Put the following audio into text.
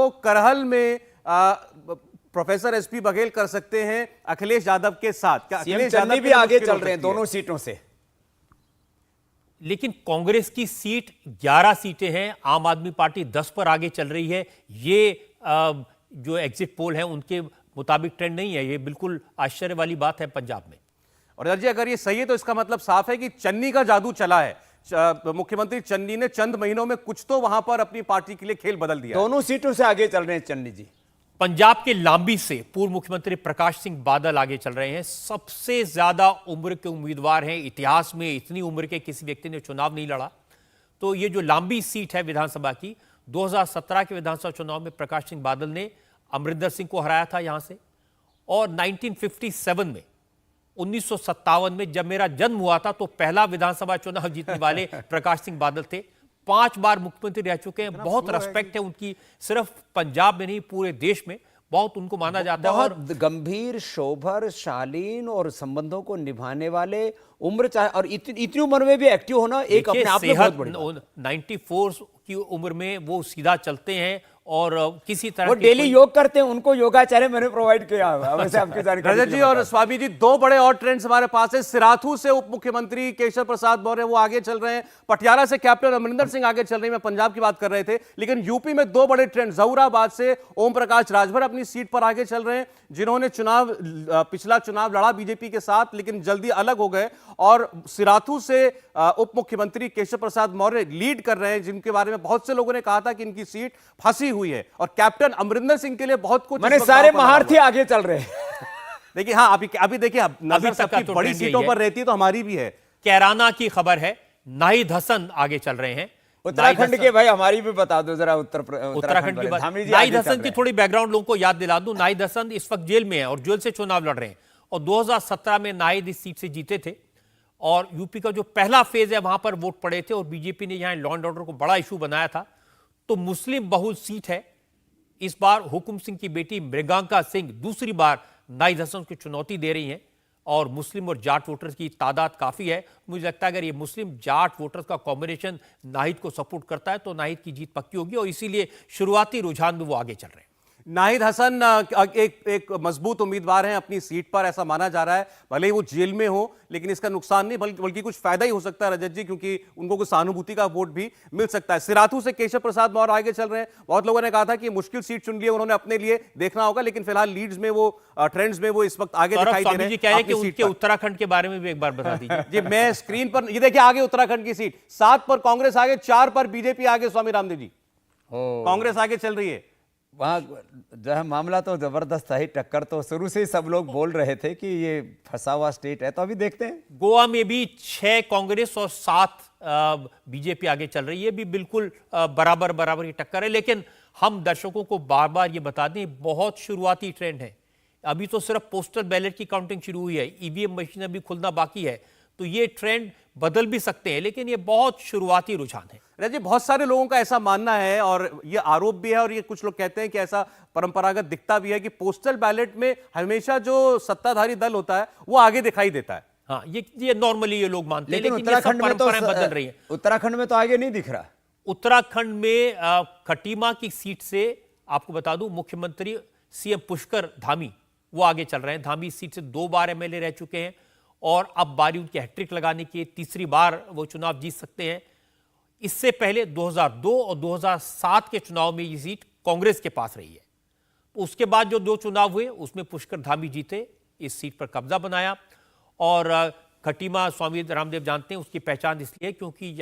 वो करहल में professor SP Baghel कर सकते हैं अखिलेश यादव के साथ। क्या अखिलेश यादव भी आगे चल रहे हैं दोनों सीटों से? लेकिन कांग्रेस की सीट 11 सीटें हैं, आम आदमी पार्टी 10 पर आगे चल रही है। ये जो एग्जिट पोल है उनके मुताबिक ट्रेंड नहीं है। ये बिल्कुल आश्चर्य वाली बात है पंजाब में। और जी अगर ये सही है तो इसका मतलब साफ है कि चन्नी का जादू चला है। मुख्यमंत्री चन्नी ने चंद महीनों में कुछ तो वहां पर अपनी पार्टी के लिए खेल बदल दिया। दोनों सीटों से आगे चल रहे हैं चन्नी जी। पंजाब के लांबी से पूर्व मुख्यमंत्री प्रकाश सिंह बादल आगे चल रहे हैं। सबसे ज्यादा उम्र के उम्मीदवार हैं। इतिहास में इतनी उम्र के किसी व्यक्ति ने चुनाव नहीं लड़ा। तो ये जो लांबी सीट है विधानसभा की, 2017 के विधानसभा चुनाव में प्रकाश सिंह बादल ने अमरिंदर सिंह को हराया था यहां से। और 1957 में 1957 में जब मेरा जन्म हुआ था तो पहला विधानसभा चुनाव जीतने वाले प्रकाश सिंह बादल थे। 5 बार मुख्यमंत्री रह चुके हैं। बहुत रेस्पेक्ट है उनकी, सिर्फ पंजाब में नहीं पूरे देश में बहुत उनको माना जाता है। और गंभीर, शोभर, शालीन और संबंधों को निभाने वाले, उम्र चाहे और इतनी उम्र में भी एक्टिव होना एक अपने आप में बहुत बड़ी बात है। 94 की उम्र में वो सीधा चलते हैं और किसी तरह वो डेली योग करते हैं। उनको योगाचार्य मैंने प्रोवाइड किया है वैसे आपके जानकारी। रजत जी और स्वामी जी, 2 बड़े और ट्रेंड्स हमारे पास है। सिराथू से उप मुख्यमंत्री केशव प्रसाद मौर्य वो आगे चल रहे हैं। पटियाला से कैप्टन अमरिंदर सिंह आगे चल रहे हैं। मैं पंजाब की बात कर रहे थे, लेकिन यूपी में 2 बड़े ट्रेंड। जहूराबाद से ओम प्रकाश राजभर अपनी सीट पर आगे चल रहे हैं, जिन्होंने पिछला चुनाव लड़ा बीजेपी के साथ लेकिन जल्दी अलग हो गए। और सिराथू से उप मुख्यमंत्री केशव प्रसाद मौर्य लीड कर रहे हैं, जिनके बारे में बहुत से लोगों ने कहा था कि इनकी सीट फंसी हुई है। और कैप्टन अमरिंदर सिंह के लिए बहुत कुछ, मैंने सारे महारथी आगे चल रहे हैं। देखिए हाँ, अभी देखिए, नजर सबकी तो बड़ी सीटों पर रहती है तो हमारी भी है। कैराना की खबर है, नाहिद हसन आगे चल रहे हैं। उत्तराखंड के भाई हमारी भी बता दो जरा। उत्तराखंड की बात। नाहिद हसन की थोड़ी बैकग्राउंड लोगों को याद दिला दूं। नाहिद हसन इस वक्त जेल में है और जेल से चुनाव लड़ रहे हैं। और 2017 में नाहिद इस सीट से जीते थे और यूपी का जो पहला फेज है वहां पर वोट पड़े थे और बीजेपी ने यहां लॉ एंड ऑर्डर को बड़ा इशू बनाया था। तो मुस्लिम बहुल सीट है। इस बार हुकुम सिंह की बेटी मृगांका सिंह दूसरी बार नाहिद हसन को चुनौती दे रही हैं और मुस्लिम और जाट वोटर्स की तादाद काफी है। मुझे लगता है अगर ये मुस्लिम जाट वोटर्स का कॉम्बिनेशन नाहिद को सपोर्ट करता है तो नाहिद की जीत पक्की होगी और इसीलिए शुरुआती रुझान में वो आगे चल रहे हैं। नाहिद हसन एक मजबूत उम्मीदवार हैं अपनी सीट पर, ऐसा माना जा रहा है। भले ही वो जेल में हो लेकिन इसका नुकसान नहीं बल्कि कुछ फायदा ही हो सकता है रजत जी, क्योंकि उनको कुछ सहानुभूति का वोट भी मिल सकता है। सिराथू से केशव प्रसाद मौर्य आगे चल रहे हैं। बहुत लोगों ने कहा था कि मुश्किल सीट चुन ली है उन्होंने अपने लिए, देखना होगा। लेकिन फिलहाल लीड्स में वो, ट्रेंड्स में वो इस वक्त आगे दिखाई दे रहे हैं। उनके उत्तराखंड के बारे में भी एक बार बता दीजिए। जी मैं स्क्रीन पर ये देखिए, आगे उत्तराखंड की सीट 7 पर कांग्रेस आगे, 4 पर बीजेपी आगे। स्वामी रामदेव जी, कांग्रेस आगे चल रही है। वहाँ जो है मामला तो जबरदस्त है। टक्कर तो शुरू से ही सब लोग बोल रहे थे कि ये फंसा हुआ स्टेट है। तो अभी देखते हैं। गोवा में भी 6 कांग्रेस और 7 बीजेपी आगे चल रही है। भी बिल्कुल बराबर की टक्कर है। लेकिन हम दर्शकों को बार बार ये बता दें, बहुत शुरुआती ट्रेंड है। अभी तो सिर्फ पोस्टल बैलेट की काउंटिंग शुरू हुई है, ईवीएम मशीन अभी खुलना बाकी है। तो ये ट्रेंड बदल भी सकते हैं, लेकिन ये बहुत शुरुआती रुझान है। जी बहुत सारे लोगों का ऐसा मानना है और ये आरोप भी है और ये कुछ लोग कहते हैं कि ऐसा परंपरागत दिखता भी है कि पोस्टल बैलेट में हमेशा जो सत्ताधारी दल होता है वो आगे दिखाई देता है। हाँ, ये नॉर्मली ये लोग मानते हैं, लेकिन उत्तराखंड में तो बदल रही है। उत्तराखंड में तो आगे नहीं दिख रहा। उत्तराखंड में खटीमा की सीट से आपको बता दूं, मुख्यमंत्री सीएम पुष्कर धामी वो आगे चल रहे हैं। धामी इस सीट से 2 बार एमएलए रह चुके हैं और अब बारी उनकी हैट्रिक लगाने की, तीसरी बार वो चुनाव जीत सकते हैं। इससे पहले 2002 और 2007 के चुनाव में ये सीट कांग्रेस के पास रही है। उसके बाद जो 2 चुनाव हुए उसमें पुष्कर धामी जीते, इस सीट पर कब्जा बनाया। और खटीमा स्वामी रामदेव जानते हैं उसकी पहचान इसलिए क्योंकि यहां